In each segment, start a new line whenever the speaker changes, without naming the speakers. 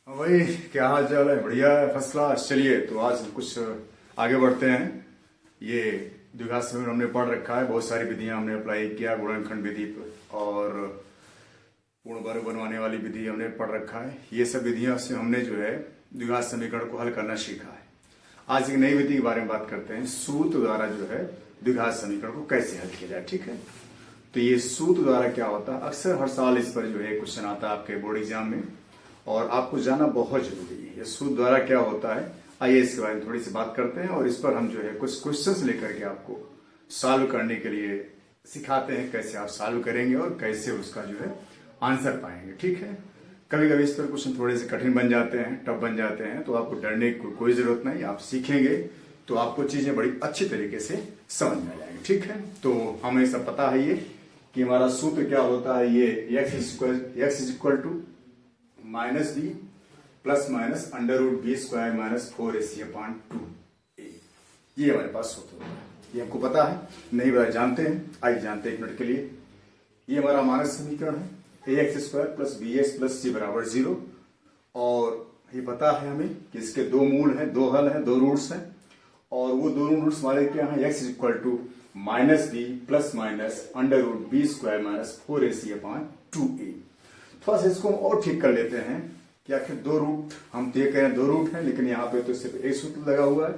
हाँ भाई, क्या हाल चाल है? बढ़िया है, फर्स्ट क्लास। चलिए तो आज हम कुछ आगे बढ़ते हैं। ये द्विघात समीकरण हमने पढ़ रखा है, बहुत सारी विधियां हमने अप्लाई किया, गुणनखंड विधि और पूर्ण वर्ग बनवाने वाली विधि हमने पढ़ रखा है। ये सब विधियों से हमने जो है द्विघात समीकरण को हल करना सीखा है। आज एक नई विधि के बारे में बात करते हैं, सूत्र द्वारा जो है द्विघात समीकरण को कैसे हल किया जाए। ठीक है, तो ये सूत्र द्वारा क्या होता है, अक्सर हर साल इस पर जो है क्वेश्चन आता है आपके बोर्ड एग्जाम में, और आपको जाना बहुत जरूरी है। ये सूत्र द्वारा क्या होता है, आइए इसके बारे में थोड़ी सी बात करते हैं, और इस पर हम जो है कुछ क्वेश्चंस लेकर के आपको सॉल्व करने के लिए सिखाते हैं, कैसे आप सॉल्व करेंगे और कैसे उसका जो है आंसर पाएंगे। ठीक है, कभी कभी इस पर क्वेश्चन थोड़े से कठिन बन जाते हैं, टफ बन जाते हैं, तो आपको डरने की कोई जरूरत नहीं। आप सीखेंगे तो आपको चीजें बड़ी अच्छी तरीके से समझ में आ जाएंगी। ठीक है, तो हमें सब पता है ये कि हमारा सूत्र क्या होता है, ये x is equal to minus B plus minus under root B square minus 4ac upon 2a। ये हमारे पास सूत्र होता है, ये हमको पता है, नहीं पता जानते हैं। आइए जानते हैं एक मिनट के लिए। ये हमारा मानक समीकरण है, ax square plus bx plus c बराबर 0, और ये पता है हमें कि इसके दो मूल हैं, दो हल हैं, दो रूट्स हैं, और वो दोनों रूट्स हमारे क्या हैं, x is equal to minus B plus minus under root B square minus 4ac upon 2a। थोड़ा सा इसको हम और ठीक कर लेते हैं कि आखिर दो रूट, हम तो ये कह रहे हैं दो रूट है, लेकिन यहाँ पे तो सिर्फ एक सूत्र लगा हुआ है,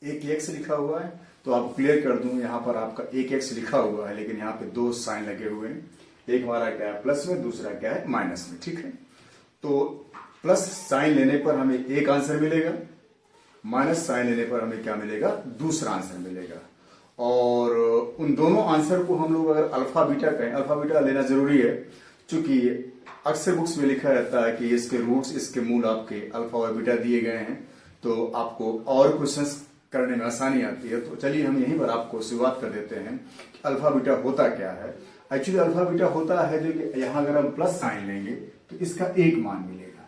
एक एक्स लिखा हुआ है। तो आपको क्लियर कर दूं, यहाँ पर आपका एक एक्स लिखा हुआ है, लेकिन यहाँ पे दो साइन लगे हुए हैं, एक हमारा क्या है प्लस में, दूसरा क्या है माइनस में। ठीक है, तो प्लस साइन लेने पर हमें एक आंसर मिलेगा, माइनस साइन लेने पर हमें क्या मिलेगा, दूसरा आंसर मिलेगा। और उन दोनों आंसर को हम लोग अगर अल्फा बीटा कहें, अल्फा बीटा लेना जरूरी है, क्योंकि अक्सर बुक्स में लिखा रहता है कि इसके रूट्स, इसके मूल आपके अल्फा और बीटा दिए गए हैं, तो आपको और क्वेश्चंस करने में आसानी आती है। तो चलिए हम यहीं पर आपको शुरुआत कर देते हैं कि अल्फा बीटा होता क्या है। एक्चुअली अल्फा बीटा होता है जो कि यहाँ अगर हम प्लस साइन लेंगे तो इसका एक मान मिलेगा,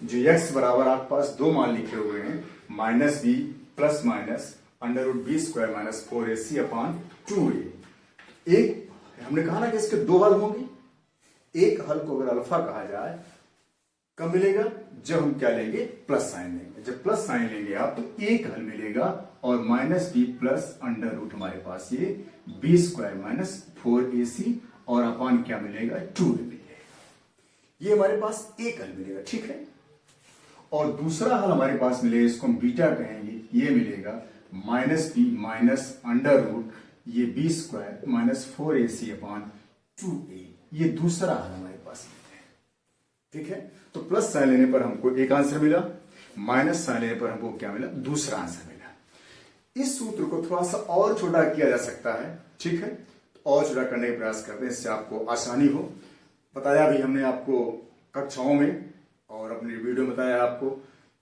जो एक्स बराबर आपके पास दो मान लिखे हुए हैं, minus B plus minus under root B square minus 4ac upon 2a। एक हमने कहा ना कि इसके दो हल होंगे, एक हल को अगर अल्फा कहा जाए कब मिलेगा, जब हम क्या लेंगे, प्लस साइन लेंगे। जब प्लस साइन लेंगे आप तो एक हल मिलेगा, और minus B plus under root हमारे पास ये बी स्क्वायर माइनस 4ac, और अपान क्या मिलेगा, 2a मिलेगा। ये हमारे पास एक हल मिलेगा। ठीक है, और दूसरा हल हमारे पास मिलेगा, इसको हम बीटा कहेंगे, ये मिलेगा minus B minus under root ये B square minus 4ac upon 2a। ये दूसरा हल हमारे पास है। ठीक है, तो प्लस साइन लेने पर हमको एक आंसर मिला, माइनस साइन लेने पर हमको क्या मिला, दूसरा आंसर मिला। इस सूत्र को थोड़ा सा और छोटा किया जा सकता है। ठीक है, और छोटा करने का प्रयास करते हैं, इससे आपको आसानी हो। बताया भी हमने आपको कक्षाओं में और अपनी वीडियो में बताया आपको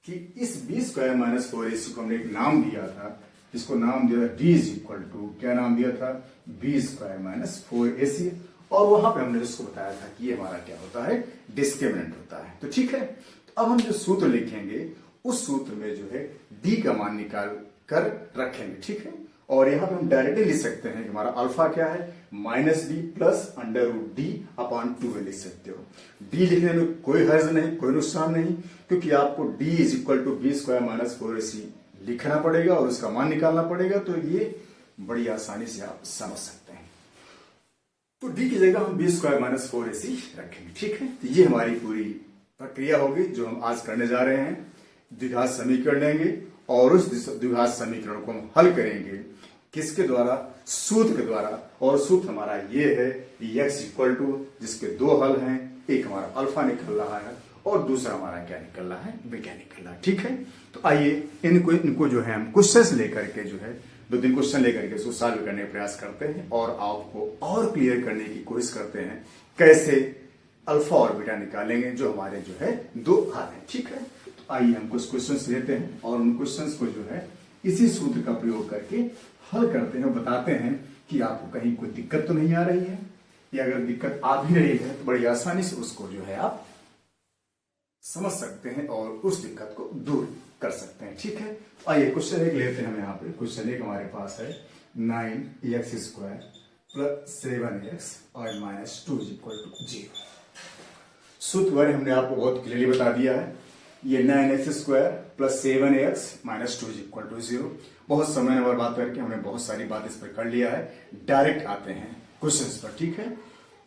कि इस बी स्क्वायर माइनस 4ac को हमने एक नाम दिया था, जिसको नाम दिया था डी इज इक्वल टू, क्या नाम दिया था, बी स्क्वायर माइनस 4ac, और वहां पे हमने उसको बताया था कि ये हमारा क्या होता है, डिस्क्रिमिनेंट होता है। तो ठीक है, तो अब हम जो सूत्र लिखेंगे उस सूत्र में जो है डी का मान निकाल कर रखेंगे। ठीक है, और यहां पे हम डायरेक्टली लिख सकते हैं कि हमारा अल्फा क्या है, minus B plus under root D upon 2a लिख सकते हो। डी लिखने में कोई हर्ज नहीं, कोई नुकसान नहीं, क्योंकि आपको D is equal to B square minus 4ac लिखना पड़ेगा और उसका मान निकालना पड़ेगा, तो ये बड़ी आसानी से आप समझ सकते हैं। तो डी की जगह हम बी स्क्वायर माइनस 4ac रखेंगे। ठीक है, तो ये हमारी पूरी प्रक्रिया होगी जो हम आज करने जा रहे हैं। द्विघात समीकरण लेंगे और उस द्विघात समीकरण को हम हल करेंगे, किसके द्वारा, सूत्र के द्वारा। और सूत्र हमारा ये है x इक्वल टू, जिसके दो हल हैं, एक हमारा अल्फा निकल रहा है और दूसरा हमारा क्या निकल रहा है, बीटा निकल रहा है। ठीक है, तो आइए इनको जो है हम क्वेश्चंस लेकर के जो है दो तीन क्वेश्चन लेकर के इसको सॉल्व करने का प्रयास करते हैं, और आपको और क्लियर करने की कोशिश करते हैं कैसे अल्फा और बीटा निकालेंगे, जो हमारे जो है दो हल हैं। ठीक है, तो आइए हम कुछ क्वेश्चंस लेते हैं और उन क्वेश्चंस को जो है इसी सूत्र का प्रयोग करके हल करते हैं और बताते हैं कि आपको कहीं कोई दिक्कत तो नहीं आ रही है, या अगर दिक्कत आ भी रही है तो बड़ी आसानी से उसको जो है आप समझ सकते हैं और उस दिक्कत को दूर कर सकते हैं। ठीक है, तो आइए क्वेश्चन एक लेते हैं हम। यहाँ पे क्वेश्चन एक हमारे पास है 9x स्क्वायर प्लस 7x और माइनस 2 इज इक्वल टू 0। सूत्र वर्ग हमने आपको बहुत क्लियरली बता दिया है। ये 9x² plus 7x minus 2 is equal to 0। बहुत समय नंबर बात करके हमने बहुत सारी बात इस पर कर लिया है। डायरेक्ट आते हैं क्वेश्चंस पर, ठीक है।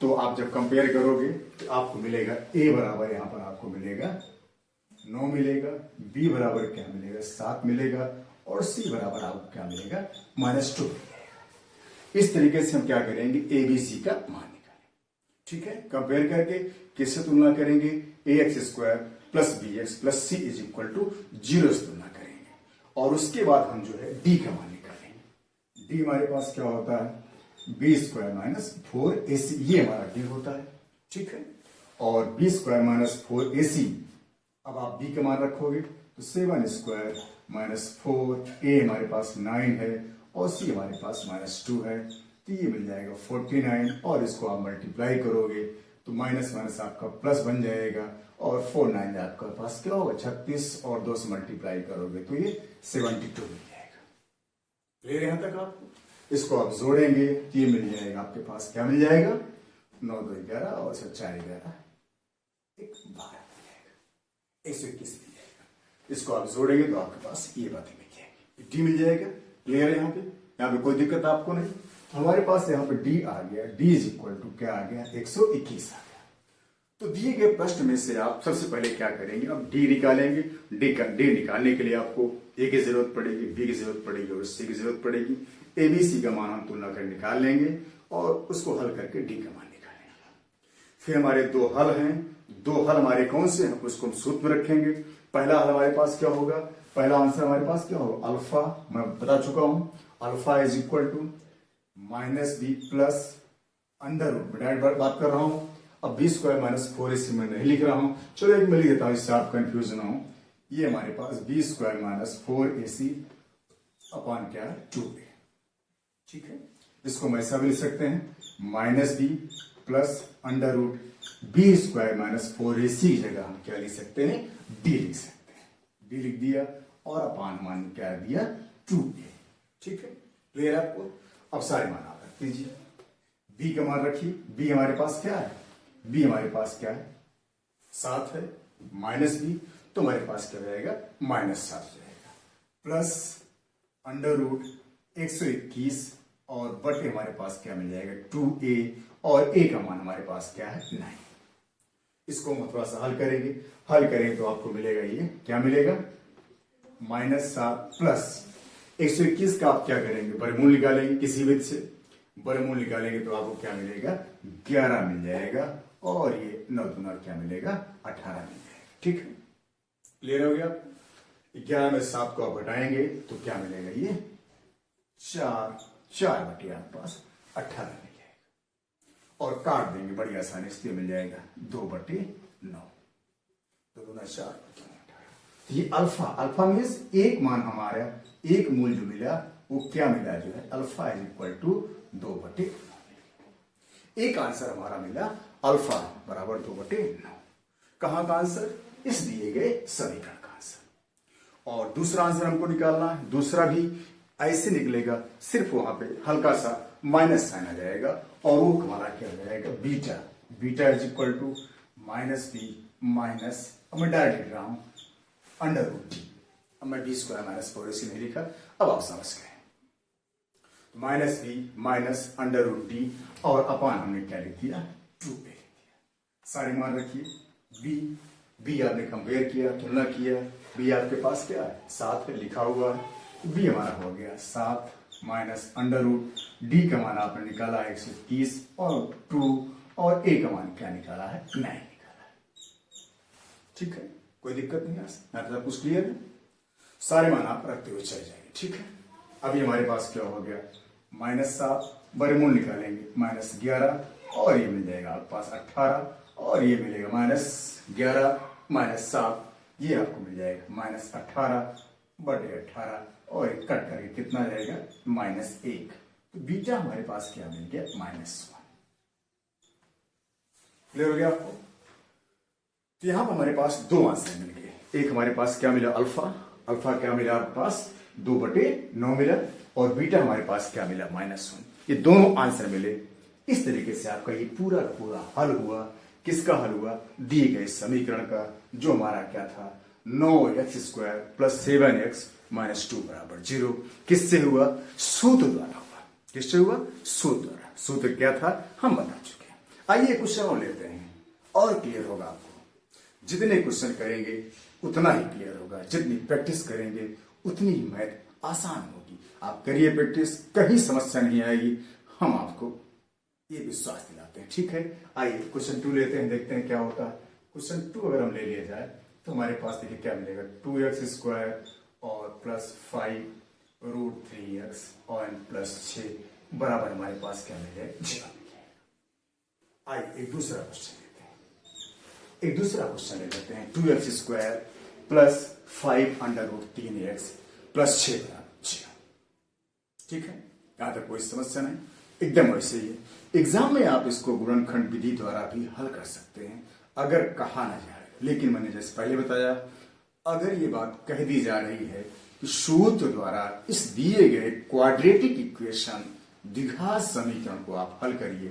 तो आप जब कंपेयर करोगे तो आपको मिलेगा a बराबर यहां पर आपको मिलेगा 9 मिलेगा, b बराबर क्या मिलेगा 7 मिलेगा, और c बराबर आपको क्या मिलेगा -2। इस तरीके से हम क्या करेंगे ABC का मान निकालेंगे, ठीक है। कंपेयर करके किससे तुलना करेंगे, ax² plus bx plus c is equal to 0 से तुलना करेंगे, और उसके बाद हम जो है d का मान निकालेंगे। d हमारे पास क्या होता है b² माइनस 4ac, ये हमारा d होता है, ठीक है। और b² माइनस 4ac, अब आप b का मान रखोगे तो 7² माइनस 4a हमारे पास 9 है, और c हमारे पास -2 है, तो ये मिल जाएगा 49, और इसको आप मल्टीप्लाई करोगे तो माइनस माइनस आपका प्लस बन जाएगा, और 4 9 आपका पास क्या होगा 36, और 2 से मल्टीप्लाई करोगे तो ये 72 मिल जाएगा। क्लियर यहां तक आपको? इसको आप जोड़ेंगे तो ये मिल जाएगा आपके पास, क्या मिल जाएगा 9 2 11, और 4 11 1 12 मिल जाएगा, 121 मिल जाएगा। इसको आप जोड़ेंगे तो आपके पास ये बातें मिल जाएगी, डी मिल जाएगा। क्लियर है? यहाँ पे कोई दिक्कत आपको नहीं। हमारे पास यहाँ पे डी आ गया, डी इज इक्वल टू क्या आ गया 121 आ गया। तो दिए गए प्रश्न में से आप सबसे पहले क्या करेंगे, अब डी निकालेंगे। डी निकालने के लिए आपको ए की जरूरत पड़ेगी, बी की जरूरत पड़ेगी, और सी की जरूरत पड़ेगी। एबीसी का मान हम तुलना कर निकाल लेंगे, और उसको हल करके डी का मान निकालेंगे। फिर हमारे दो हल हैं, दो हल हमारे कौन से हैं उसको हम सूत्र में रखेंगे। पहला हल हमारे पास क्या होगा, पहला आंसर हमारे पास क्या होगा अल्फा, मैं बता चुका हूं, alpha is equal to -b plus under root, direct बात कर रहा हूं। अब b² माइनस 4ac मैं नहीं लिख रहा हूं, चलो एक मैं लिख देता हूं इससे आप कंफ्यूज ना हो। ये हमारे पास b² माइनस 4ac अपॉन क्या है 2a, ठीक है। इसको हम ऐसा भी लिख सकते हैं -b plus under root b² minus 4ac की जगह हम क्या लिख सकते हैं d लिख सकते हैं, d लिख दिया, और अपान मान क्या दिया 2a, ठीक है। क्लियर आपको? अब सारे मान आप रख दीजिए, b का मान रखिए। b हमारे पास क्या है, b हमारे पास क्या है 7 है, माइनस b तो हमारे पास क्या रहेगा -7 रहेगा, प्लस अंडर रूट 121, और बटे हमारे पास क्या मिल जाएगा 2a, और a का मान हमारे पास क्या है 9। इसको हम थोड़ा सा हल करेंगे, हल करेंगे तो आपको मिलेगा ये क्या मिलेगा -7 प्लस 121 का आप क्या करेंगे बर्गमूल निकालेंगे, किसी विधि से बर्गमूल निकालेंगे तो आपको क्या मिलेगा 11 मिल जाएगा, और ये 9 दूना क्या मिलेगा 18 मिल जाएगा, ठीक है। क्लियर हो गया? 11 में 7 को आप घटाएंगे तो क्या मिलेगा ये 4 बटे आपके पास 18 मिल जाएगा, और काट देंगे बड़ी आसानी से मिल जाएगा 2 बटे 9, 2 दूना 4 ये अल्फा मीन्स एक मान हमारा, एक मूल जो मिला वो क्या मिला जो है अल्फा इज इक्वल टू 2 बटे 9। एक आंसर हमारा मिला अल्फा बराबर 2 बटे 9। कहां का आंसर, इस दिए गए समीकरण का आंसर। और दूसरा आंसर हमको निकालना है, दूसरा भी ऐसे निकलेगा, सिर्फ वहां पे हल्का सा माइनस साइन आ जाएगा, और वो हमारा क्या हो जाएगा beta is equal to -b minus, अब मैं डायरेक्ट लिख रहा हूं अंडर रूट डी। अब मैं b² माइनस 4ac नहीं लिखा, अब आप समझ गए। -b minus under root D, और अपान हमने क्या लिख दिया 2a लिख दिया। सारे मान रखिए, b आपने कंपेयर किया, तुलना किया, b आपके पास क्या है 7 पे लिखा हुआ है, b हमारा हो गया 7 माइनस अंडर रूट डी का मान आपने निकाला 121, और 2, और a का मान क्या निकाला है 9 निकाला है, ठीक है। कोई दिक्कत नहीं है, मतलब कुछ क्लियर है। सारे मान आप रखते हुए चले जाएंगे, ठीक है। अभी हमारे पास क्या हो गया -7, बर्गमूल निकालेंगे -11, और ये मिल जाएगा आपके पास 18, और ये मिलेगा -11 -7, ये आपको मिल जाएगा -18 बटे 18, और कट करके कितना जाएगा -1, तो बीटा हमारे पास क्या मिल गया -1। क्लियर हो गया आपको? तो यहां पर हमारे पास दो आंसर मिल गए। एक हमारे पास क्या मिला अल्फा क्या मिला आपके पास 2 बटे 9 मिला, और बीटा हमारे पास क्या मिला -1। ये दोनों आंसर मिले। इस तरीके से आपका ये पूरा हल हुआ किसका हल हुआ? दिए गए समीकरण का, जो हमारा क्या था 9x² प्लस 7x माइनस 2 बराबर 0। किससे हुआ? सूत्र द्वारा हुआ। किससे हुआ? सूत्र द्वारा। सूत्र क्या था हम बता चुके हैं। आइए क्वेश्चन और लेते हैं और क्लियर होगा आपको। जितने क्वेश्चन करेंगे उतना ही क्लियर होगा, जितनी प्रैक्टिस करेंगे उतनी ही मैथ आसान होगी। आप करिए प्रैक्टिस, कहीं समस्या नहीं आएगी, हम आपको ये विश्वास दिलाते हैं। ठीक है, आइए क्वेश्चन 2 लेते हैं, देखते हैं क्या होता है। क्वेश्चन 2 अगर हम ले लिया जाए तो हमारे पास देखिए क्या मिलेगा, 2x² और प्लस 5√3x और प्लस 6 बराबर हमारे पास क्या मिलेगा 0। आइए एक दूसरा क्वेश्चन लेते हैं। एक दूसरा क्वेश्चन ले लेते हैं, 2x² प्लस 5√3x प्लस 6 बराबर 0। ठीक है, यहां तक कोई समस्या नहीं, एकदम वैसे ही है। एग्जाम में आप इसको गुणनखंड विधि द्वारा भी हल कर सकते हैं अगर कहा ना जाए। लेकिन मैंने जैसे पहले बताया, अगर ये बात कह दी जा रही है कि सूत्र द्वारा इस दिए गए क्वाड्रेटिक इक्वेशन द्विघात समीकरण को आप हल करिए,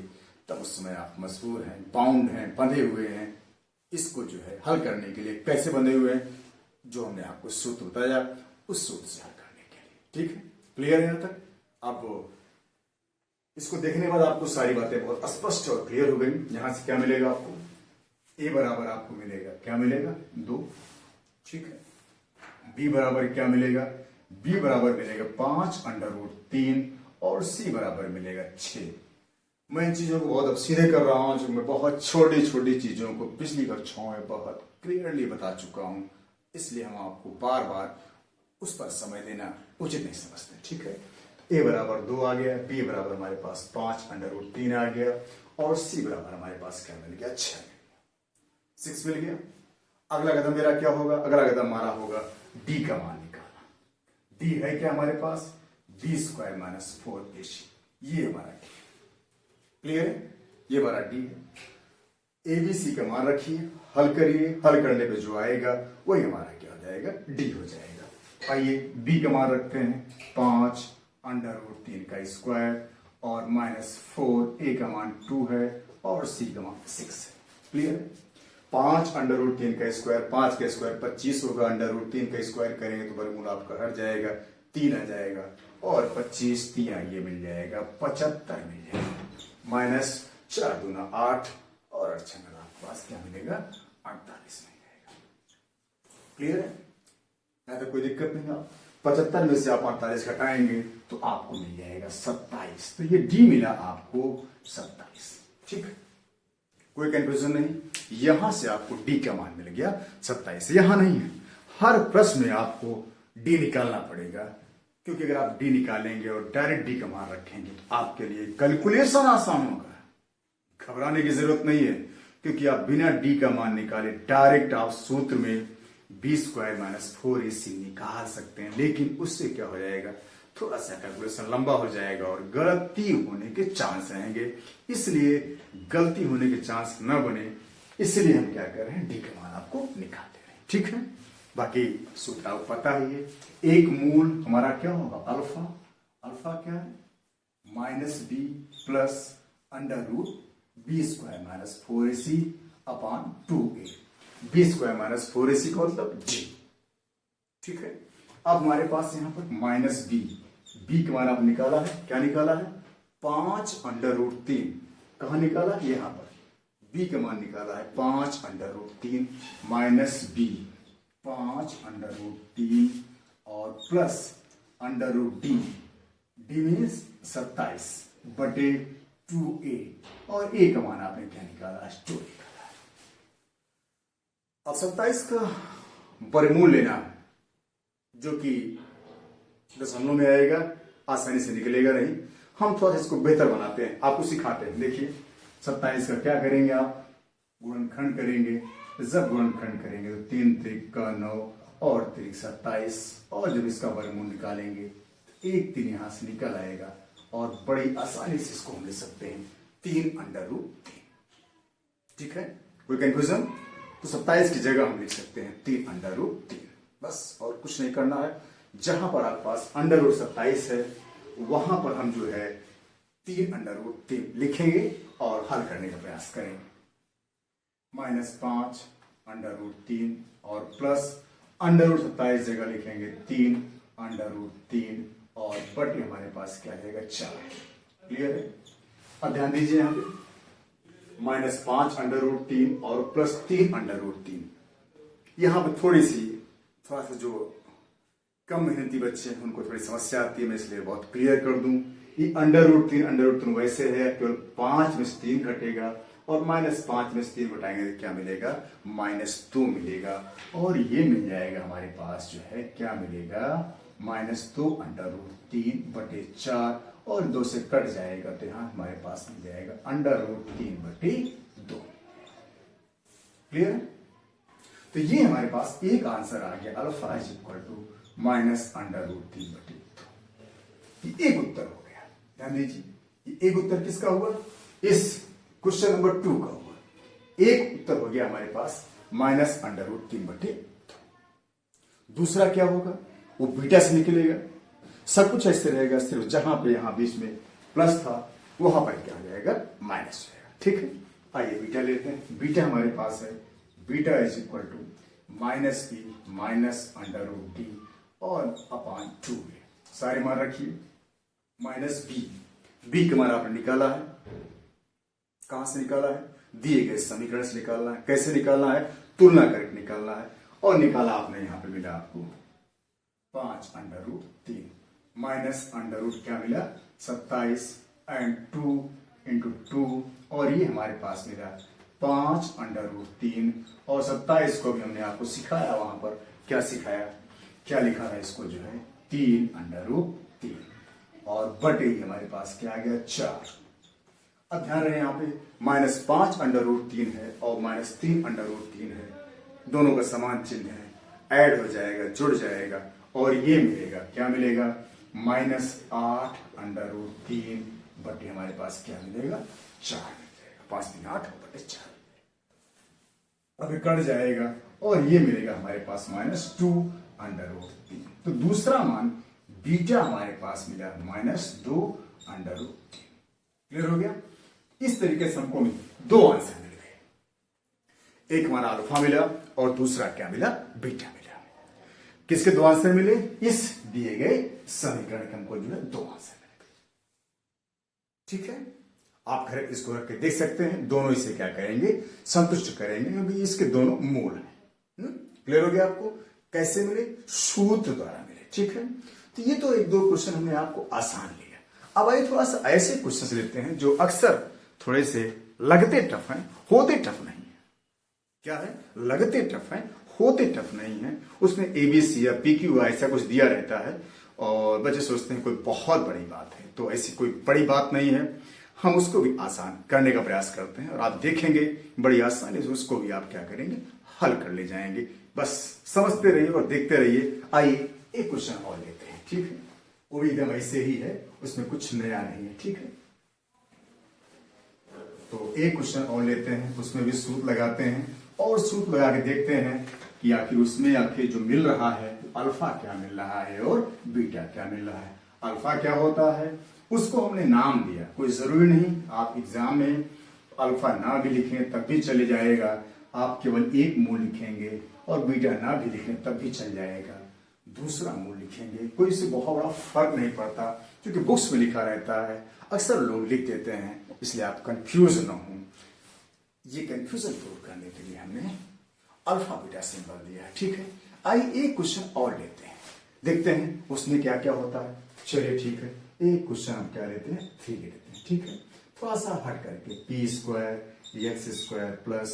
तब उस समय आप मजबूर हैं, बाउंड हैं, बंधे हुए हैं इसको जो है हल करने के लिए। कैसे बंधे हुए हैं? जो हमने आपको सूत्र बताया उस सूत्र से हल करने के लिए। ठीक है, क्लियर है यहां तक? अब इसको देखने के बाद आपको सारी बातें बहुत स्पष्ट और क्लियर हो गई। यहां से क्या मिलेगा आपको? ए बराबर आपको मिलेगा, क्या मिलेगा 2। ठीक है, बी बराबर क्या मिलेगा? बी बराबर मिलेगा 5√3 और सी बराबर मिलेगा 6। मैं इन चीजों को बहुत अब सीधे कर रहा हूं, जो मैं बहुत छोटी छोटी चीजों को पिछली कक्षाओं में बहुत क्लियरली बता चुका हूं, इसलिए हम आपको बार बार उस पर समय देना उचित नहीं समझते। ठीक है, ए बराबर 2 आ गया, बी बराबर हमारे पास 5√3 आ गया और सी बराबर हमारे पास क्या मिल गया 6 मिल गया। अगला कदम मेरा क्या होगा? अगला कदम हमारा होगा डी का मान निकालना। डी है क्या हमारे पास? b² minus 4ac। ये हमारा डी है, क्लियर है? ये हमारा डी है। एबीसी का मान रखिए, हल करिए, हल करने पे जो आएगा वही हमारा क्या हो जाएगा? डी हो जाएगा। आइए बी का मान रखते हैं 5√3 का स्क्वायर और माइनस 4, ए का मान 2 है और सी का मान 6 है। क्लियर है? 5√3 का स्क्वायर, 5 का स्क्वायर 25 होगा, √3 का स्क्वायर करेंगे तो वर्गमूल आपका हट जाएगा, 3 आ जाएगा और 25 3 ये मिल जाएगा 75 मिल जाएगा। माइनस 4 दूना 8 और अड़चन आपके पास क्या मिलेगा? 48 मिल जाएगा। क्लियर है? यहाँ तो कोई दिक्कत नहीं है। 75 में से आप 48 घटाएंगे तो आपको मिल जाएगा 27। तो ये डी मिला आपको 27। ठीक है, कोई कंफ्यूजन नहीं। यहां से आपको डी का मान मिल गया 27। यहां नहीं है, हर प्रश्न में आपको डी निकालना पड़ेगा, क्योंकि अगर आप डी निकालेंगे और डायरेक्ट डी का मान रखेंगे तो आपके लिए कैलकुलेशन आसान होगा। घबराने की जरूरत नहीं है, क्योंकि आप बिना डी का मान निकाले डायरेक्ट आप सूत्र में b² माइनस 4ac निकाल सकते हैं। लेकिन उससे क्या हो जाएगा? थोड़ा सा कैलकुलेशन लंबा हो जाएगा और गलती होने के चांस रहेंगे। इसलिए गलती होने के चांस न बने, इसलिए हम क्या कर रहे हैं? डी का मान आपको निकाल दे रहे हैं। ठीक है, बाकी सूत्र आपको पता ही है। एक मूल हमारा क्या होगा? अल्फा। अल्फा क्या है? -b plus √b² minus 4ac upon 2a। b² minus 4ac का मतलब g। ठीक है, अब हमारे पास यहां पर -b, b का मान आप निकाला है, क्या निकाला है? 5√3। कहां निकाला? यहां पर b का मान निकाला है 5√3 माइनस b 5√3 और प्लस √d, d मीन्स 27 बटे 2a और a का मान आपने क्या निकाला? 2 निकाला। अब 27 का वर्गमूल लेना, जो कि दशमलव में आएगा, आसानी से निकलेगा नहीं। हम थोड़ा सा इसको बेहतर बनाते हैं, आपको सिखाते हैं। देखिए 27 का क्या करेंगे? आप गुणनखंड करेंगे। जब गुणनखंड करेंगे तो 3 त्रिक का 9 और त्रिक 27, और जब इसका वर्गमूल निकालेंगे तो 1 3 यहां से निकल आएगा और बड़ी आसानी से इसको हम ले सकते हैं 3√3। ठीक है, कोई कंफ्यूजन? तो 27 की जगह हम लिख सकते हैं 3√3, बस और कुछ नहीं करना है। जहां पर आपके पास √27 है वहां पर हम जो है 3√3 लिखेंगे और हल करने का प्रयास करेंगे। -5 √3 और प्लस √27 जगह लिखेंगे 3 √3 और बटे हमारे पास क्या रहेगा 4। क्लियर है? अब ध्यान दीजिए यहाँ पे -5 √3 और +3 √3। यहाँ पे थोड़ा सा जो कम मेहनती बच्चे हैं उनको थोड़ी समस्या आती है, मैं इसलिए बहुत क्लियर कर दूं। ये √3 वैसे है, केवल 5 में से 3 घटेगा और -5 में से 3 घटाएंगे तो क्या मिलेगा? -2 मिलेगा। और ये मिल जाएगा हमारे पास जो है क्या मिलेगा? -2 √3 बटे 4 और 2 से कट जाएगा तो यहाँ हमारे पास मिल जाएगा √3 बटे 2। क्लियर? तो ये हमारे पास एक आंसर आ गया, अल्फा इज इक्वल टू -√3 बटे 2। ये एक उत्तर हो गया। ध्यान दीजिए, ये एक उत्तर किसका हुआ? इस क्वेश्चन नंबर 2 का हुआ। एक उत्तर हो गया हमारे पास -√3 बटे 2। दूसरा क्या होगा? वो बीटा से निकलेगा, सब कुछ ऐसे रहेगा, सिर्फ जहां पे यहां बीच में प्लस था वहां पर क्या हो जाएगा? माइनस हो जाएगा। ठीक है, आइए बीटा लेते हैं। बीटा हमारे पास है beta is equal to -b -√d और अपान 2 है। सारे मान रखिए। -b का मान आपने निकाला है, कहां से निकाला है? दिए गए समीकरण से निकालना है। कैसे निकालना है? तुलना करके निकालना है। और निकाला आपने, यहां पे मिला आपको 5 √3 माइनस √ क्या मिला? 27 एंड 2 इंटू 2 और ये हमारे पास मिला 5 √3 और 27 को भी हमने आपको सिखाया, वहां पर क्या सिखाया, क्या लिखा है इसको जो है 3 √3 और बटे ही हमारे पास क्या आ गया 4। अब ध्यान रहे यहाँ पे -5 √3 है और -3 √3 है, दोनों का समान चिन्ह है, ऐड हो जाएगा, जुड़ जाएगा और ये मिलेगा, क्या मिलेगा? -8 √3 बटे हमारे पास क्या मिलेगा? 4 मिल जाएगा। 5 × 8 बटे 4 अब कट जाएगा और ये मिलेगा हमारे पास -2 √3। तो दूसरा मान बीटा हमारे पास मिला -2 √3। क्लियर हो गया? इस तरीके से हमको 2 आंसर मिल गए। एक हमारा अल्फा मिला और दूसरा क्या मिला? बीटा मिला। किसके 2 आंसर मिले? इस दिए गए समीकरण के हमको जो है 2 आंसर मिल गए। ठीक है, आप घर इसको रख के देख सकते हैं, दोनों इसे क्या करेंगे? संतुष्ट करेंगे, क्योंकि इसके दोनों मूल हैं। क्लियर हो गया आपको? कैसे मिले? सूत्र द्वारा मिले। ठीक है, तो ये तो 1-2 क्वेश्चन हमने आपको आसान लिया। अब आइए थोड़ा सा ऐसे क्वेश्चन लेते हैं जो अक्सर थोड़े से लगते टफ हैं, होते टफ नहीं है। क्या है? लगते टफ हैं, होते टफ नहीं है। उसमें ABC या PQ ऐसा कुछ दिया रहता है और बच्चे सोचते हैं कोई बहुत बड़ी बात है, तो ऐसी कोई बड़ी बात नहीं है। हम उसको भी आसान करने का प्रयास करते हैं और आप देखेंगे बड़ी आसानी से उसको भी आप क्या करेंगे? हल कर ले जाएंगे। बस समझते रहिए और देखते रहिए। आइए एक क्वेश्चन और लेते हैं। ठीक है, वो भी एकदम ऐसे ही है, उसमें कुछ नया नहीं है। ठीक है, तो एक क्वेश्चन और लेते हैं, उसमें भी सूत्र लगाते हैं और सूत्र लगा के देखते हैं कि आखिर उसमें आखिर जो मिल रहा है अल्फा क्या मिल रहा है और बीटा क्या मिल रहा है। अल्फा क्या होता है उसको हमने नाम दिया, कोई जरूरी नहीं आप एग्जाम में अल्फा ना भी लिखें तब भी चले जाएगा, आप केवल एक मूल लिखेंगे और बीटा ना भी लिखें तब भी चल जाएगा, दूसरा मूल लिखेंगे, कोई इससे बहुत बड़ा फर्क नहीं पड़ता, क्योंकि बुक्स में लिखा रहता है, अक्सर लोग लिख देते हैं, इसलिए आप कंफ्यूज ना हो। ये कंफ्यूजन दूर करने के लिए हमने अल्फा बीटा सिंबल दिया है। ठीक है, आइए एक क्वेश्चन और लेते हैं, देखते हैं उसमें क्या क्या होता है। चलिए ठीक है, एक क्वेश्चन हम क्या लेते हैं 3 लेते हैं। ठीक है, थोड़ा सा हट करके p² x² plus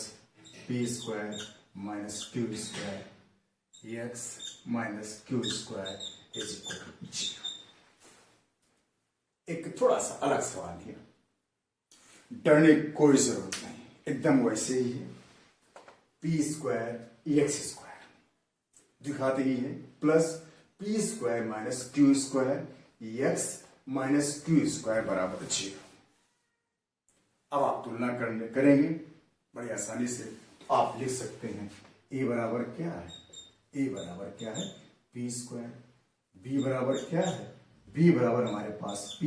p² minus q² x minus q² is equal to 0। एक थोड़ा सा अलग सवाल है, डरने की कोई जरूरत नहीं, एकदम वैसे ही है। p² x² दिखाते ही है plus p² minus q² x minus q² बराबर 0। अब आप तुलना करेंगे बड़ी आसानी से, तो आप लिख सकते हैं a बराबर क्या है, a बराबर क्या है p², b बराबर क्या है, b बराबर हमारे पास p²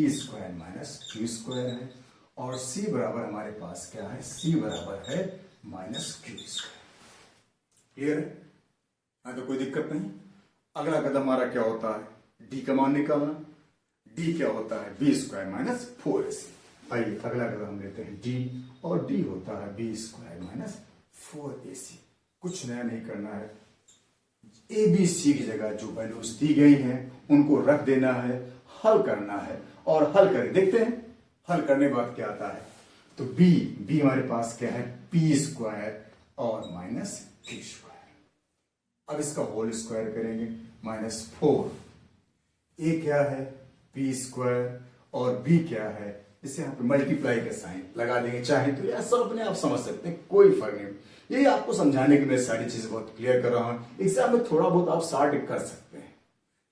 माइनस q² है और c बराबर हमारे पास क्या है, c बराबर है माइनस क्यू स्क्वायर। क्लियर है? हाँ, तो कोई दिक्कत नहीं। अगला कदम हमारा क्या होता है? डी का मान निकालना। डी क्या होता है? B square minus 4ac। आइए अगला कदम हम लेते हैं डी, और डी होता है बी स्क्वायर माइनस 4ac। कुछ नया नहीं करना है, ए बी सी की जगह जो वैल्यूज दी गई हैं उनको रख देना है, हल करना है, और हल करके देखते हैं हल करने के बाद क्या आता है। तो बी बी हमारे पास क्या है? पी स्क्वायर और माइनस क्यू स्क्वायर। अब इसका होल स्क्वायर करेंगे, माइनस 4। ए क्या है? पी स्क्वायर, और बी क्या है? इसे यहाँ पे मल्टीप्लाई का साइन लगा देंगे, चाहे तो या सब अपने आप समझ सकते हैं, कोई फर्क नहीं। यही आपको समझाने के लिए सारी चीजें बहुत क्लियर कर रहा हूं। एग्जाम में थोड़ा बहुत आप शॉर्ट कर सकते हैं,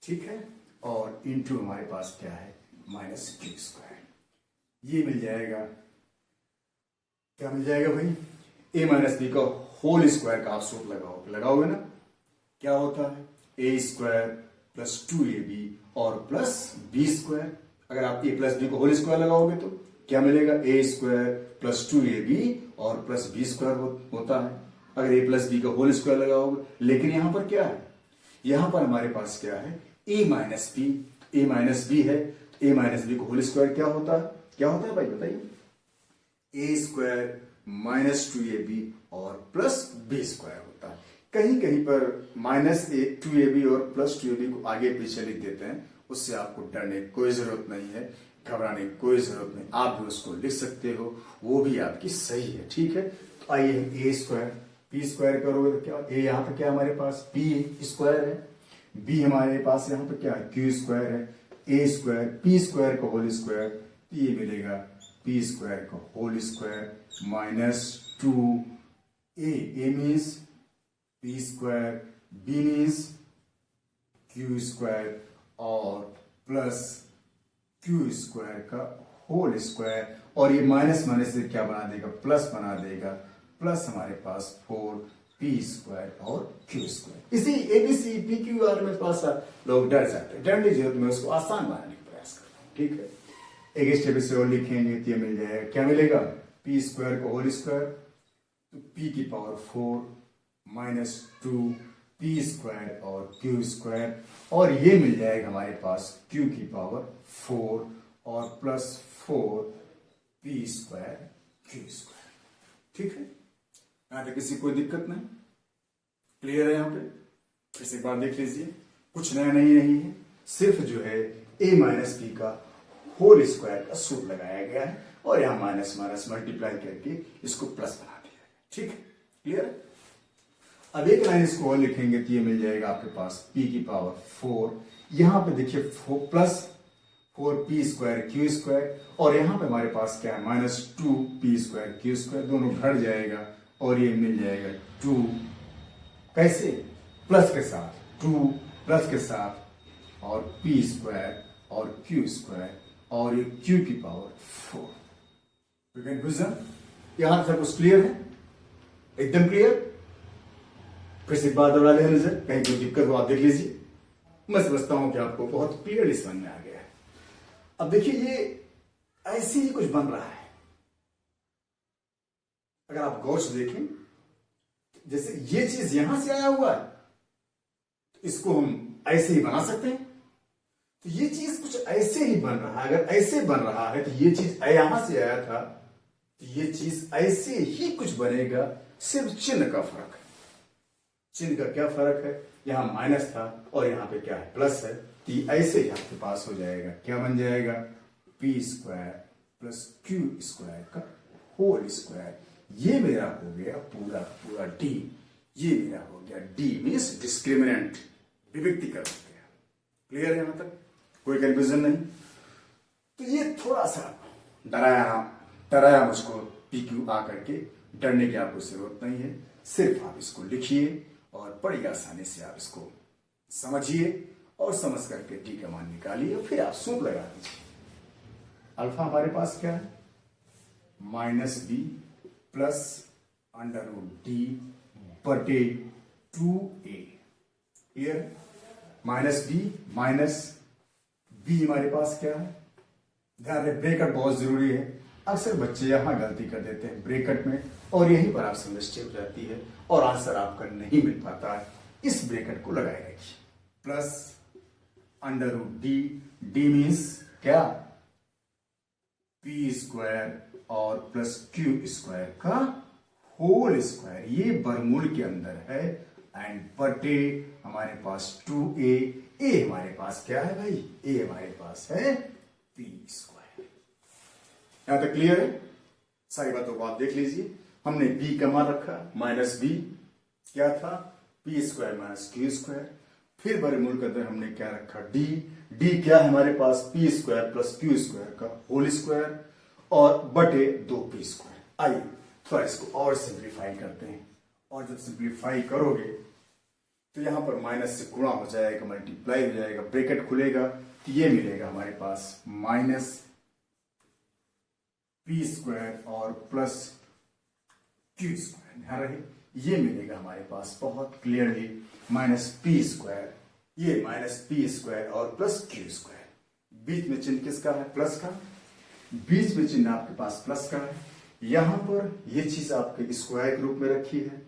ठीक है। और इंटू हमारे पास क्या है? Minus Q square. ये मिल जाएगा, क्या मिल जाएगा भाई? ए माइनस बी का होल स्क्वायर का आप सूत्र लगाओगे ना, क्या होता है? ए स्क्वायर प्लस 2ab और प्लस बी स्क्वायर। अगर आप ए प्लस बी को होल स्क्वायर लगाओगे तो क्या मिलेगा? ए स्क्वायर प्लस 2ab और प्लस बी स्क्वायर होता है। अगर ए प्लस बी का होल स्क्वायर लगाओगे, लेकिन यहां पर क्या है? यहां पर हमारे पास क्या है? ए माइनस बी। ए माइनस बी है, ए माइनस बी का होल स्क्वायर क्या होता है? क्या होता है भाई बताइए? ए स्क्वायर माइनस 2ab और प्लस बी स्क्वायर होता है। कहीं कहीं पर माइनस 2ab और प्लस 2ab को आगे पीछे लिख देते हैं, उससे आपको डरने की कोई जरूरत नहीं है, घबराने की कोई जरूरत नहीं। आप भी उसको लिख सकते हो, वो भी आपकी सही है, ठीक है। तो आइए ए स्क्वायर पी स्क्वायर करोगे तो क्या? ए यहाँ पे क्या हमारे पास? पी स्क्वायर है, बी हमारे पास यहाँ पे क्या है? क्यू स्क्वायर है। ए स्क्वायर पी स्क्वायर का होल स्क्वायर, तो ये मिलेगा पी स्क्वायर का whole square minus 2a। A means P square, B means Q square और प्लस क्यू स्क्वायर का होल स्क्वायर। और ये माइनस माइनस से क्या बना देगा? प्लस बना देगा। प्लस हमारे पास 4p स्क्वायर और क्यू स्क्वायर। इसी एबीसी पी क्यू आर में थोड़ा सा लोग डर जाते हैं, डरने की जरूरत में उसको आसान बनाने का प्रयास करता हूं, ठीक है। एक स्टेप से और लिखेंगे तो ये मिल जाएगा, क्या मिलेगा? पी स्क्वायर का होल स्क्वायर, तो पी की पावर 4 माइनस 2p स्क्वायर और क्यू स्क्वायर, और ये मिल जाएगा हमारे पास क्यू की पावर 4 और plus 4p square Q square, ठीक है। यहां तक किसी कोई दिक्कत नहीं? क्लियर है? यहां पे फिर से एक बार देख लीजिए, कुछ नया नहीं है, सिर्फ जो है a माइनस बी का होल स्क्वायर का सूत्र लगाया गया है, और यहां माइनस माइनस मल्टीप्लाई करके इसको प्लस बना दिया है, ठीक है। क्लियर है? अब एक लाइन इसको और लिखेंगे तो ये मिल जाएगा आपके पास p की पावर 4, यहां पे देखिए plus 4p square Q square, और यहां पे हमारे पास क्या है? Minus 2p square Q square, दोनों घट जाएगा और ये मिल जाएगा 2, कैसे? प्लस के साथ, 2 प्लस के साथ और p स्क्वायर और क्यू स्क्वायर, और ये q की पावर 4। कंफ्यूजन यहां तक कुछ क्लियर है? एकदम क्लियर? फिर से बात दोहरा ले नजर, कहीं कोई दिक्कत हो आप देख लीजिए। मैं समझता हूं कि आपको बहुत क्लियरली समझ में आ गया है। अब देखिए ये ऐसे ही कुछ बन रहा है, अगर आप गौर से देखें, जैसे ये चीज यहां से आया हुआ है, तो इसको हम ऐसे ही बना सकते हैं। तो ये चीज कुछ ऐसे ही बन रहा है, अगर ऐसे बन रहा है तो ये चीज यहां से आया था, तो ये चीज ऐसे ही कुछ बनेगा, सिर्फ चिन्ह का फर्क है। चिन्ह का क्या फर्क है? यहां माइनस था और यहां पे क्या है? प्लस है, तो ऐसे ही आपके पास हो जाएगा, क्या बन जाएगा? P square plus Q square का होल स्क्वायर। ये मेरा हो गया पूरा पूरा डी, ये मेरा हो गया डी मीन्स डिस्क्रिमिनेंट, विभक्ति कर गया। क्लियर है यहां तक? कोई कंफ्यूजन नहीं? तो ये थोड़ा सा डराया मुझको पी क्यू आ करके, डरने की आपको जरूरत नहीं है, सिर्फ आप इसको लिखिए और बड़ी आसानी से आप इसको समझिए और समझ करके डी का मान निकालिए, फिर आप सूत्र लगा दीजिए। अल्फा हमारे पास क्या है? Minus B plus under root D बटे 2a। क्लियर? माइनस बी हमारे पास क्या है? ध्यान रहे ब्रैकेट बहुत जरूरी है, अक्सर बच्चे यहाँ गलती कर देते हैं ब्रैकेट में, और यहीं पर आपसे मिस्टेक हो जाती है और आंसर आपका नहीं मिल पाता है। इस ब्रैकेट को लगाए रखिए, plus under root D, D means क्या, पी स्क्वायर और प्लस क्यू स्क्वायर का होल स्क्वायर, ये बरमूल के अंदर है, एंड बटे हमारे पास 2a, ए हमारे पास क्या है भाई, ए हमारे पास है पी स्क्वायर। यहां तक क्लियर है? सारी बातों को आप देख लीजिए। हमने b का मान रखा माइनस बी, क्या था, P square minus Q square. फिर बरमूल के अंदर हमने क्या रखा, डी, डी क्या है हमारे पास, P square plus Q square का होल स्क्वायर और बटे 2p स्क्वायर। आइए थोड़ा इसको और सिंप्लीफाई करते हैं, और जब सिंप्लीफाई करोगे तो यहां पर माइनस से गुणा हो जाएगा, मल्टीप्लाई हो जाएगा, ब्रैकेट खुलेगा, तो ये मिलेगा हमारे पास माइनस पी स्क्वायर और प्लस क्यू स्क्वायर। ध्यान रहे, ये मिलेगा हमारे पास बहुत क्लियरली माइनस पी स्क्वायर, ये माइनस पी स्क्वायर और प्लस क्यू स्क्वायर। बीच में चिन्ह किसका है, प्लस का, बीच में चिन्ह आपके पास प्लस का है। यहां पर ये चीज आपके स्क्वायर के रूप में रखी है,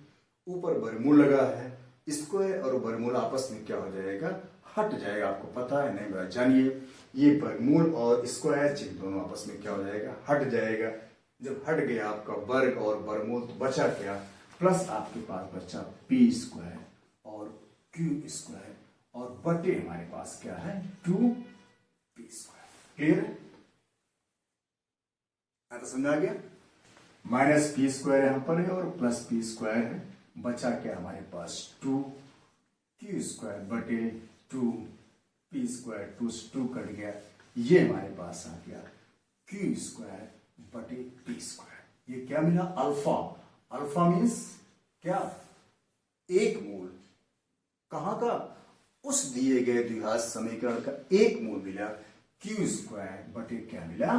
ऊपर बरमूल लगा है, स्क्वायर और बरमूल आपस में क्या हो जाएगा, हट जाएगा। आपको पता है नहीं बता, जानिए, ये बरमूल और स्क्वायर चिन्ह दोनों आपस में क्या हो जाएगा, हट जाएगा। जब हट गया आपका वर्ग और बरमूल, तो बचा क्या, प्लस आपके पास बचा पी स्क्वायर और क्यू स्क्वायर और बटे हमारे पास क्या है, 2p स्क्वायर। क्लियर है? तो समझ आ गया, माइनस पी स्क्वायर यहां पर है और प्लस पी स्क्वायर है, बचा क्या हमारे पास 2q स्क्वायर बटे 2p स्क्वायर, 2 कट गया, ये हमारे पास आ गया q स्क्वायर बटे p स्क्वायर। ये क्या मिला, अल्फा। अल्फा मीन्स क्या, एक मूल, कहां का, उस दिए गए द्विघात समीकरण का एक मूल मिला, q स्क्वायर बटे क्या मिला,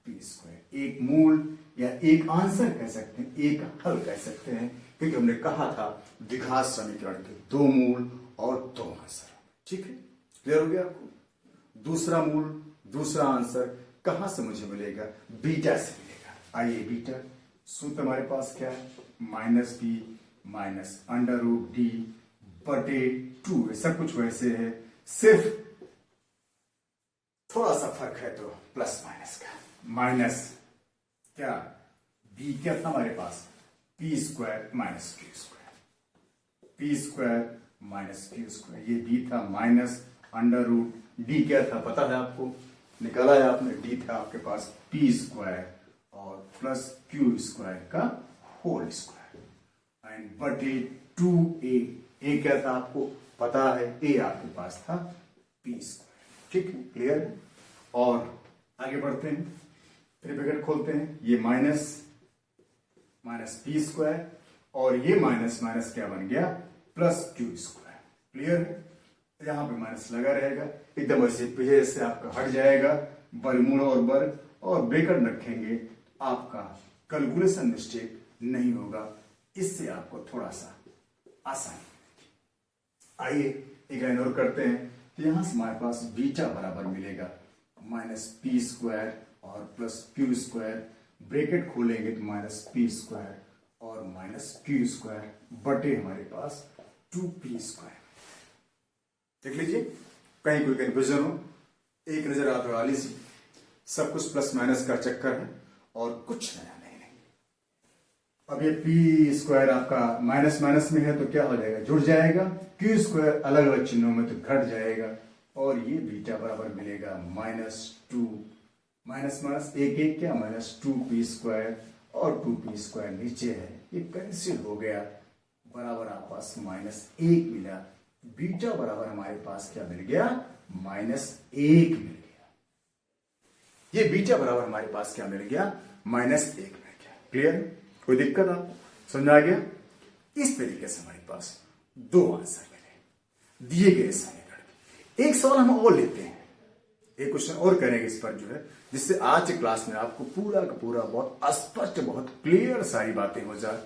p स्क्वायर। एक मूल या एक आंसर कह सकते हैं, एक हल कह सकते हैं, क्योंकि हमने कहा था द्विघात समीकरण के 2 मूल और 2 आंसर। ठीक है, क्लियर हो गया आपको? दूसरा मूल, दूसरा आंसर कहां से मुझे मिलेगा, बीटा से मिलेगा। आइए, बीटा सूत्र हमारे पास क्या है, minus B minus under root D बटे 2, सब कुछ वैसे है, सिर्फ थोड़ा सा फर्क है तो प्लस माइनस का, माइनस क्या, बी क्या था हमारे पास, P square minus Q square, P square minus Q square, ये बी था, माइनस अंडर रूट डी क्या था पता है आपको, निकाला है आपने, डी था आपके पास पी स्क्वायर और प्लस क्यू स्क्वायर का होल स्क्वायर एंड बटे 2a, ए क्या था आपको पता है, ए आपके पास था पी स्क्वायर। ठीक है, क्लियर है? और आगे बढ़ते हैं, फिर ब्रैकेट खोलते हैं, ये माइनस माइनस पी स्क्वायर और ये माइनस माइनस क्या बन गया, प्लस क्यू स्क्वायर। क्लियर है? यहां पे माइनस लगा रहेगा, एकदम ऐसे पीछे से आपका हट जाएगा, बरमूल और वर्ग, और ब्रैकेट रखेंगे, आपका कैलकुलेशन मिस्टेक नहीं होगा, इससे आपको थोड़ा सा आसानी। आइए एक लाइन और करते हैं, तो यहां से हमारे पास बीटा बराबर मिलेगा माइनस पी स्क्वायर और प्लस क्यू स्क्वायर, ब्रैकेट खोलेंगे तो माइनस पी स्क्वायर और माइनस क्यू स्क्वायर बटे हमारे पास 2p स्क्वायर। देख लीजिए, कहीं कोई कन्फ्यूजन हो, एक नजर आप लगा लीजिए, सब कुछ प्लस माइनस का चक्कर है और कुछ नया नहीं। अब ये पी स्क्वायर आपका माइनस माइनस में है तो क्या हो जाएगा, जुड़ जाएगा, क्यू स्क्वायर अलग अलग चिन्हों में तो घट जाएगा, और ये बीटा बराबर मिलेगा -2 माइनस माइनस एक एक क्या माइनस 2p स्क्वायर और 2p स्क्वायर नीचे है, ये कैंसिल हो गया, बराबर आपके पास -1 मिला, बीटा बराबर हमारे पास क्या मिल गया, -1 मिल गया। ये बीटा बराबर हमारे पास क्या मिल गया, -1 मिल गया। क्लियर? कोई दिक्कत आपको समझ आ गया? इस तरीके से हमारे पास 2 आंसर मिले दिए गए समीकरण। एक सवाल हम और लेते हैं, एक क्वेश्चन और करेंगे इस पर जो है, जिससे आज की क्लास में आपको पूरा का पूरा बहुत स्पष्ट, बहुत क्लियर सारी बातें हो जाए।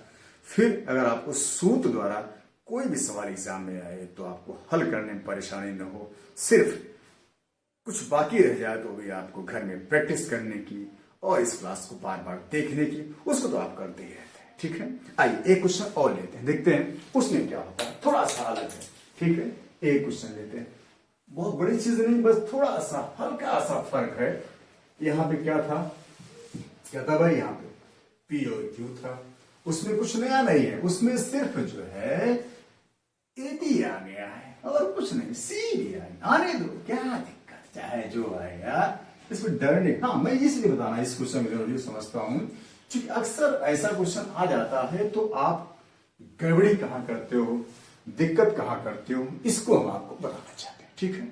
फिर अगर आपको सूत्र द्वारा कोई भी सवाल एग्जाम में आए तो आपको हल करने में परेशानी न हो, सिर्फ कुछ बाकी रह जाए तो भी आपको घर में प्रैक्टिस करने की और इस क्लास को बार बार देखने की, उसको तो आप करते ही रहते हैं। ठीक है, आइए एक क्वेश्चन और लेते हैं, देखते हैं उसमें क्या होता है, थोड़ा सा अलग है। ठीक है, एक क्वेश्चन लेते हैं, बहुत बड़ी चीज नहीं, बस थोड़ा सा हल्का सा फर्क है। यहाँ पे क्या था भाई, यहाँ पे P और Q था, उसमें कुछ नया नहीं है, उसमें सिर्फ जो है AB आ गया है और कुछ नहीं, C भी आने दो, क्या दिक्कत, चाहे जो आएगा इसमें डर नहीं। हाँ, मैं इसलिए बताना इस क्वेश्चन में समझता हूं क्योंकि अक्सर ऐसा क्वेश्चन आ जाता है तो आप गड़बड़ी कहाँ करते हो, दिक्कत कहाँ करते हो, इसको हम आपको बताना चाहते हैं। ठीक है,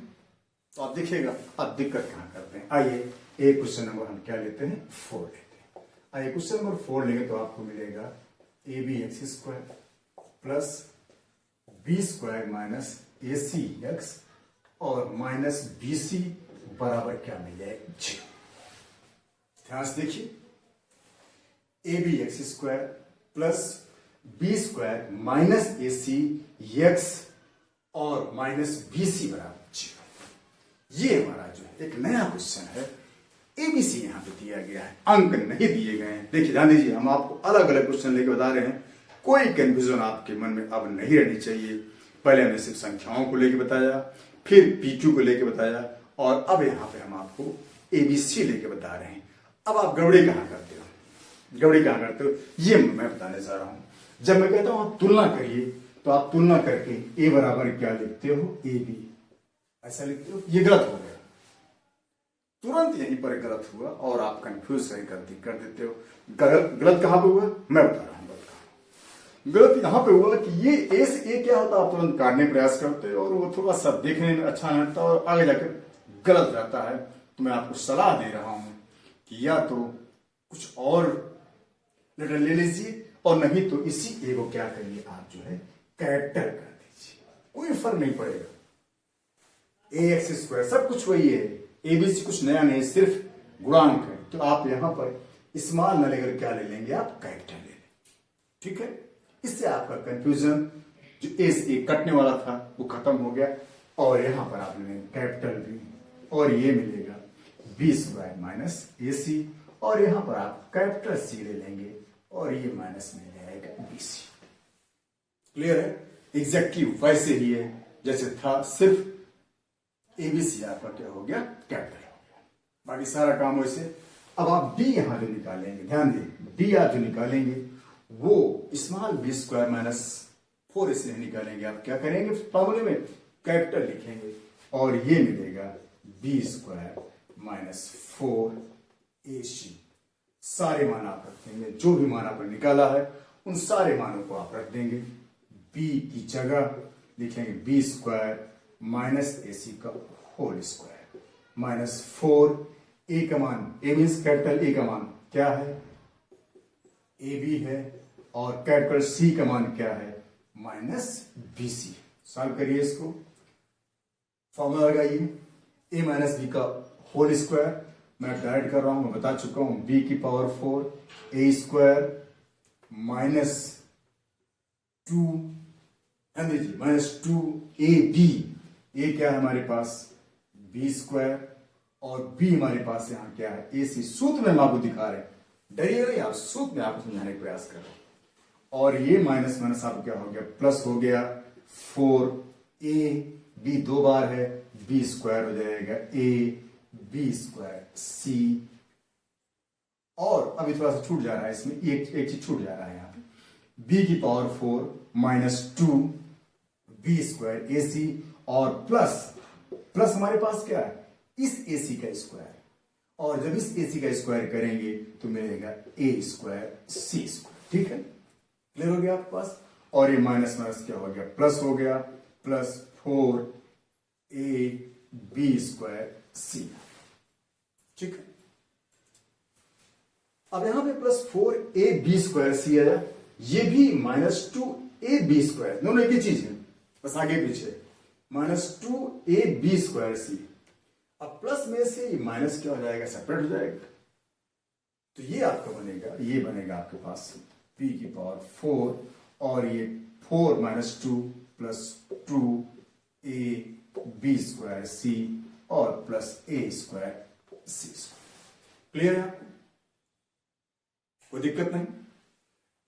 तो आप देखिएगा आप दिक्कत कहाँ करते हैं। आइए एक क्वेश्चन नंबर हम क्या लेते हैं, 4 लेते हैं। आइए क्वेश्चन नंबर 4 लेंगे तो आपको मिलेगा AB(x² plus B² minus AC(x) और माइनस BC बराबर क्या मिल जाएगा, 0। ध्यान से देखिए, AB(x² plus B² minus AC(x) और माइनस BC बराबर 0। ये हमारा जो है एक नया क्वेश्चन है। ABC यहां पे दिया गया है, अंक नहीं दिए गए हैं। देखिए ध्यान दीजिए, हम आपको अलग अलग क्वेश्चन लेके बता रहे हैं, कोई कंफ्यूजन आपके मन में अब नहीं रहनी चाहिए। पहले हमने सिर्फ संख्याओं को लेके बताया, फिर PQ को लेके बताया, और अब यहाँ पे हम आपको ABC लेके बता रहे हैं। अब आप गड़बड़ी कहाँ करते हो, गड़बड़ी कहाँ करते हो, ये मैं बताने जा रहा हूं। जब मैं कहता हूं आप तुलना करिए, तो आप तुलना करके A बराबर क्या लिखते हो, AB ऐसा लिखते हो, ये गलत हो गया, तुरंत यहीं पर गलत हुआ और आप कंफ्यूज गलती कर देते हो। गलत कहां पे हुआ, मैं बता रहा हूं गलत यहां पे हुआ कि ये ए से ए क्या होता है, आप तुरंत काटने प्रयास करते हो और वो थोड़ा सा देखने में अच्छा नहीं लगता और आगे जाकर गलत रहता है। तो मैं आपको सलाह दे रहा हूं कि या तो कुछ और लेटर ले लीजिए, और नहीं तो इसी ए को क्या करिए, आप जो है कैरेक्टर कर दीजिए, कोई फर्क नहीं पड़ेगा। AX² सब कुछ वही है, ABC कुछ नया नहीं, सिर्फ गुणांक है। तो आप यहां पर स्मॉल न लेकर क्या ले लेंगे, आप कैरेक्टर ले लेंगे। ठीक है, इससे आपका कंफ्यूजन जो ए से ए कटने वाला था वो खत्म हो गया, और यहां पर आपने कैपिटल B और ये मिलेगा B² माइनस AC, और यहां पर आप कैपिटल C ले लेंगे और ये माइनस मिल जाएगा BC। क्लियर है, एग्जैक्टली वैसे ही है जैसे था, सिर्फ ABC आपका क्या हो गया, कैपिटल हो गया, बाकी सारा काम वैसे। अब आप D यहां जो निकालेंगे, ध्यान दें, D आप जो निकालेंगे वो स्मॉल B² माइनस 4 से निकालेंगे। आप क्या करेंगे, फॉर्मूले में कैपिटल लिखेंगे और ये मिलेगा B² माइनस 4AC। सारे मान आप रख देंगे, जो भी मान आपने निकाला है उन सारे मानों को आप रख देंगे। B की जगह लिखेंगे B² माइनस AC का होल स्क्वायर माइनस 4, A का मान, A मीन्स कैपिटल A का मान क्या है, AB है, और कैपिटल C का मान क्या है, माइनस BC। सॉल्व करिए इसको, फॉर्मूला लगाइए, A माइनस B का होल स्क्वायर, मैं डायरेक्ट कर रहा हूं, मैं बता चुका हूं, B की power 4 A² minus 2, minus 2AB, A क्या है हमारे पास, B², और B हमारे पास यहां क्या है, AC। सूत्र में हम आपको दिखा रहे हैं, डरिए नहीं आप, सूत्र में आपको समझाने का प्रयास कर रहे हैं। और ये माइनस माइनस आपको क्या हो गया, प्लस हो गया, 4AB 2 बार है, B² हो जाएगा AB²C, और अभी थोड़ा सा छूट जा रहा है इसमें, एक चीज छूट जा रहा है यहाँ पे, B की पावर 4 माइनस 2 B² AC, और प्लस हमारे पास क्या है, इस AC का स्क्वायर, और जब इस AC का स्क्वायर करेंगे तो मिलेगा A²C²। ठीक है, क्लियर हो गया आपके पास। और ये माइनस माइनस क्या हो गया, प्लस हो गया, प्लस 4AB²C। ठीक है, अब यहां पे प्लस 4AB²C आया, ये भी माइनस 2AB², दोनों एक ही चीज है, बस आगे पीछे, माइनस 2AB²C। अब प्लस में से ये माइनस क्या हो जाएगा, सेपरेट हो जाएगा, तो ये आपका बनेगा, ये बनेगा आपके पास B की पावर 4, और ये 4 माइनस 2 प्लस 2AB²C और प्लस A²C²। क्लियर है आपको, कोई दिक्कत नहीं।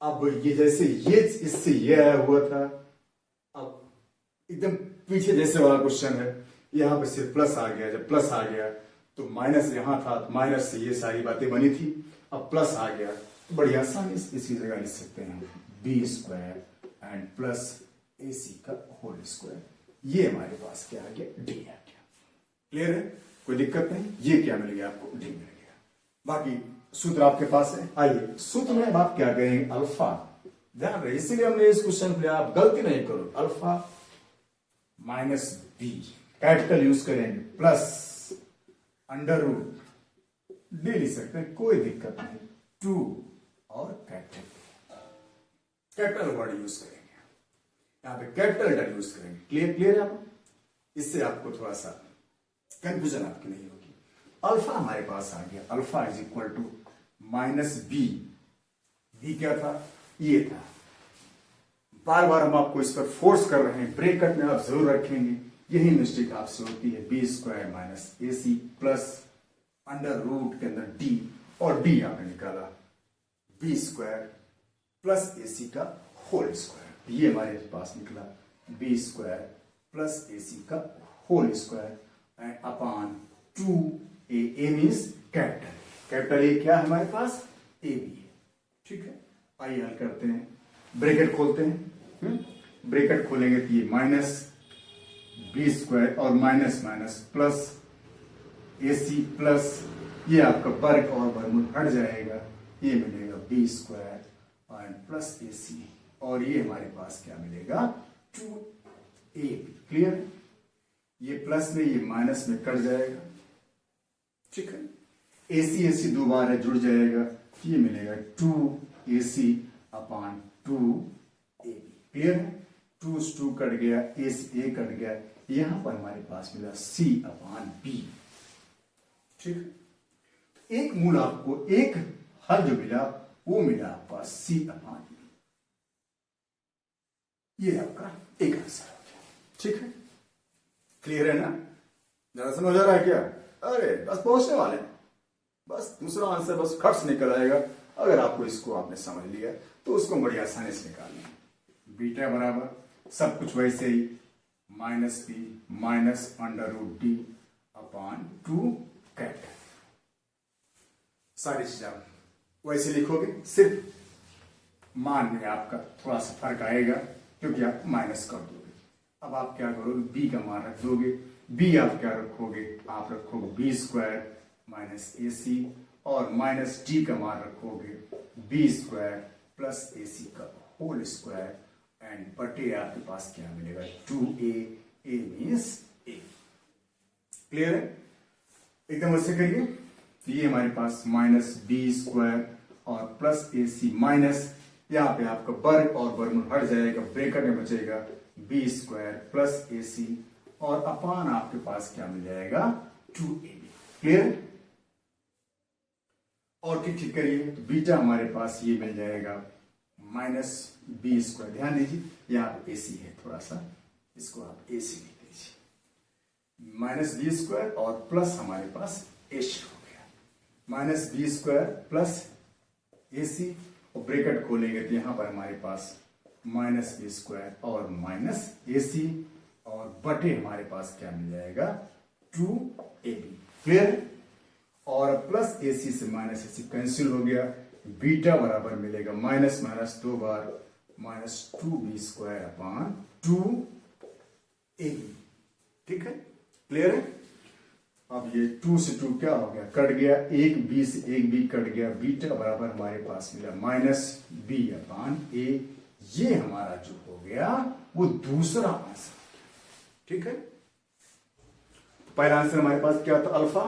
अब ये जैसे ये इससे ये आया हुआ था, अब एकदम पीछे जैसे वाला क्वेश्चन है, यहाँ पे सिर्फ प्लस आ गया। जब प्लस आ गया तो माइनस यहाँ था, तो माइनस से ये सारी बातें बनी थी। अब प्लस आ गया तो बड़ी आसानी से इसकी जगह लिख सकते हैं B square and plus A C का होल स्क्वायर। ये हमारे पास क्या आ गया, डी आ गया। क्लियर है, कोई दिक्कत नहीं। ये क्या मिल गया आपको, डी मिल गया। बाकी सूत्र आपके पास है। आइए सूत्र में अब आप क्या करेंगे, अल्फा, ध्यान रहे इसीलिए हमने इस क्वेश्चन को लिया, आप गलती नहीं करो। Alpha minus B capital use करेंगे, प्लस अंडर रूट डी लिख सकते हैं, कोई दिक्कत नहीं। 2 और कैपिटल वर्ड यूज करेंगे, यहां पे कैपिटल लेटर यूज करेंगे। क्लियर है आप, इससे आपको थोड़ा सा कंफ्यूजन आपकी नहीं होगी। अल्फा हमारे पास आ गया, alpha is equal to minus B. B क्या था, ये था। बार बार हम आपको इस पर फोर्स कर रहे हैं, ब्रेकट में आप जरूर रखेंगे, यही मिस्टेक आपसे होती है। B square minus A C plus under root के अंदर डी, और डी आपने निकाला B square plus A C का होल स्क्वायर। ये हमारे पास निकला B square plus A C का whole square and upon 2a। A means capital, capital A क्या है हमारे पास, ए बी है। ठीक है, आइए हल करते हैं। ब्रैकेट खोलते हैं, ब्रैकेट खोलेंगे तो ये माइनस बी स्क्वायर और minus minus plus A C plus ये आपका वर्ग और वर्गमूल हट जाएगा, ये मिलेगा बी स्क्वायर और प्लस ए सी, और ये हमारे पास क्या मिलेगा, 2ab। क्लियर है, ये प्लस में ये माइनस में कट जाएगा। ठीक है, ए सी दो बार है, जुड़ जाएगा, ये मिलेगा 2ac अपॉन 2ab। क्लियर है, 2 से 2 कट गया, ए से ए कट गया, यहां पर हमारे पास मिला c अपॉन b। ठीक है, एक मूल आपको, एक हल जो मिला वो मिला आपके पास c अपॉन b। ये आपका एक आंसर हो गया। ठीक है, क्लियर है ना, जरा समझ आ रहा है क्या? अरे बस पहुंचने वाले हैं, बस दूसरा आंसर बस खर्च निकल आएगा। अगर आपको इसको आपने समझ लिया तो उसको बड़ी आसानी से निकालना। बीटा बराबर सब कुछ वैसे ही minus B minus under root D upon 2 capital. सारी चीज आप वैसे लिखोगे, सिर्फ मान में आपका थोड़ा सा फर्क आएगा क्योंकि आप माइनस कर दोगे। अब आप क्या करोगे, बी का मान रख दोगे। बी आप क्या रखोगे, आप रखोगे बी स्क्वायर माइनस ए सी, और माइनस डी का मान रखोगे B square plus A C का होल स्क्वायर एंड बटे आपके पास क्या मिलेगा, 2a। a means a। Clear है, एकदम ऐसे करिए। तो ये हमारे पास माइनस बी स्क्वायर और प्लस ए सी माइनस, यहाँ पे आपका वर्ग और वर्गमूल हट जाएगा, ब्रैकेट में बचेगा बी स्क्वायर प्लस ए सी, और अपान आपके पास क्या मिल जाएगा, 2ab। क्लियर, और ठीक करिए तो बीटा हमारे पास ये मिल जाएगा माइनस बी स्क्वायर। ध्यान दीजिए यहाँ पे AC है, थोड़ा सा इसको आप AC लिख दीजिए, माइनस बी स्क्वायर और प्लस हमारे पास AC हो गया, minus B square plus AC, और ब्रैकेट खोलेंगे तो यहाँ पर हमारे पास माइनस बी स्क्वायर और माइनस AC, और बटे हमारे पास क्या मिल जाएगा, 2ab। क्लियर, और प्लस AC से माइनस AC कैंसिल हो गया, बीटा बराबर मिलेगा माइनस माइनस 2 बार minus 2b square upon 2ab। ठीक है, क्लियर है। अब ये 2 से 2 क्या हो गया, कट गया, एक b से एक b कट गया, बीटा बराबर हमारे पास मिला माइनस b अपॉन a। ये हमारा जो हो गया वो दूसरा आंसर। ठीक है, पहला आंसर हमारे पास क्या था, alpha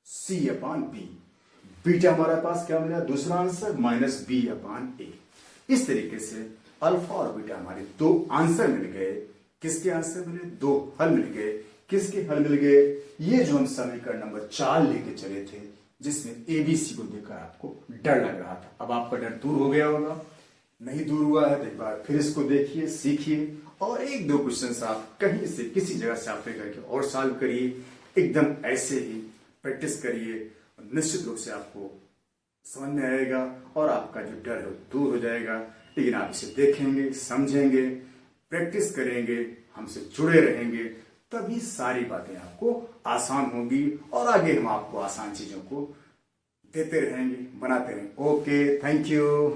c upon b। Beta हमारे पास क्या मिला, दूसरा answer minus b upon a। इस तरीके से अल्फा और बीटा हमारे दो आंसर मिल गए। किसके आंसर मिले, दो हल मिल गए। किसके हल मिल गए, ये जो हम समीकरण नंबर 4 लेके चले थे, जिसमें ABC को देखकर आपको डर लग रहा था, अब आपका डर दूर हो गया होगा। नहीं दूर हुआ है तो एक बार फिर इसको देखिए, सीखिए, और एक दो क्वेश्चन आप कहीं से किसी जगह से आप करके और सॉल्व करिए। एकदम ऐसे ही प्रैक्टिस करिए, निश्चित रूप से आपको समझ में आएगा और आपका जो डर है वो दूर हो जाएगा। लेकिन आप इसे देखेंगे, समझेंगे, प्रैक्टिस करेंगे, हमसे जुड़े रहेंगे, तभी सारी बातें आपको आसान होगी और आगे हम आपको आसान चीजों को देते रहेंगे, बनाते रहेंगे। Okay, thank you.